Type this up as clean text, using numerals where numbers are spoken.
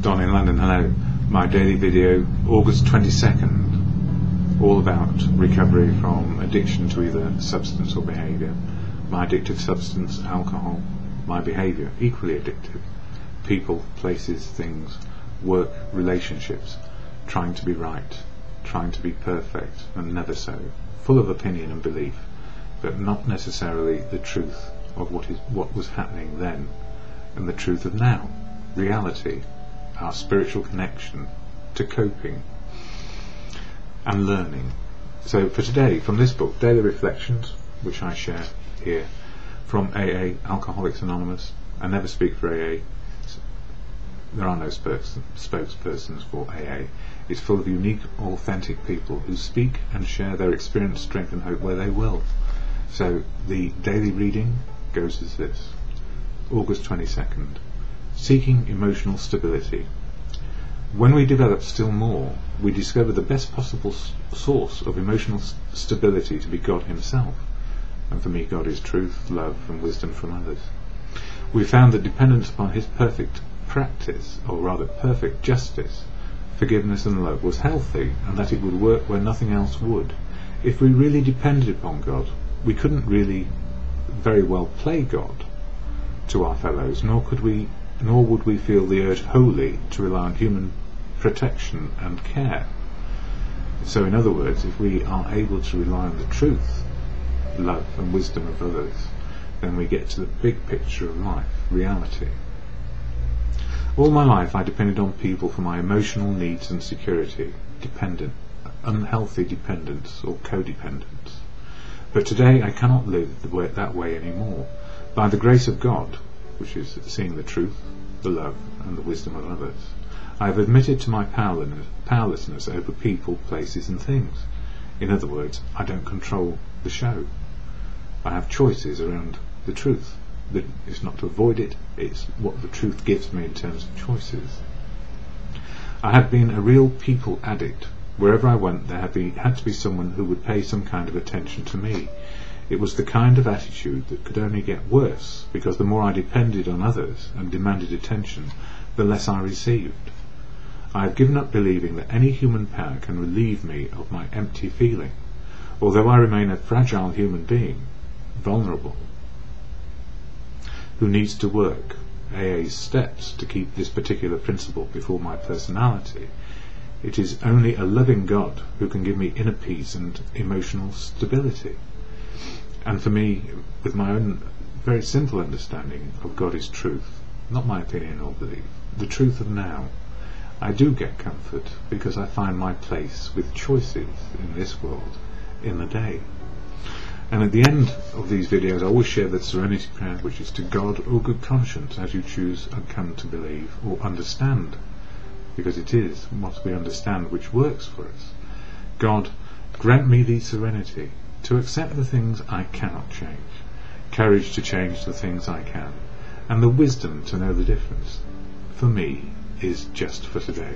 Don in London. Hello. My daily video, August 22nd, all about recovery from addiction to either substance or behaviour. My addictive substance, alcohol. My behaviour, equally addictive. People, places, things, work, relationships. Trying to be right, trying to be perfect, and never so. Full of opinion and belief, but not necessarily the truth of what was happening then, and the truth of now. Reality, our spiritual connection to coping and learning. So for today, from this book, Daily Reflections, which I share here, from AA, Alcoholics Anonymous. I never speak for AA. There are no spokespersons for AA. It's full of unique, authentic people who speak and share their experience, strength and hope where they will. So the daily reading goes as this. August 22nd. Seeking emotional stability. When we develop still more, we discover the best possible source of emotional stability to be God Himself. And for me, God is truth, love and wisdom from others. We found that dependence upon His perfect practice, or rather perfect justice, forgiveness and love was healthy, and that it would work where nothing else would. If we really depended upon God, we couldn't really very well play God to our fellows, nor would we feel the urge wholly to rely on human protection and care. So in other words, if we are able to rely on the truth, love and wisdom of others, then we get to the big picture of life, reality. All my life I depended on people for my emotional needs and security, unhealthy dependence or codependence. But today I cannot live that way anymore. By the grace of God, which is seeing the truth, the love and the wisdom of others, I have admitted to my powerlessness over people, places and things. In other words, I don't control the show. I have choices around the truth. It's not to avoid it, it's what the truth gives me in terms of choices. I had been a real people addict. Wherever I went, there had to be someone who would pay some kind of attention to me. It was the kind of attitude that could only get worse, because the more I depended on others and demanded attention, the less I received. I have given up believing that any human power can relieve me of my empty feeling, although I remain a fragile human being, vulnerable, who needs to work AA's steps to keep this particular principle before my personality. It is only a loving God who can give me inner peace and emotional stability. And for me, with my own very simple understanding of God is truth, not my opinion or belief, the truth of now, I do get comfort because I find my place with choices in this world, in the day. And at the end of these videos I always share the Serenity Prayer, which is to God or good conscience, as you choose and come to believe or understand, because it is what we understand which works for us. God, grant me the serenity to accept the things I cannot change, courage to change the things I can, and the wisdom to know the difference. For me is just for today.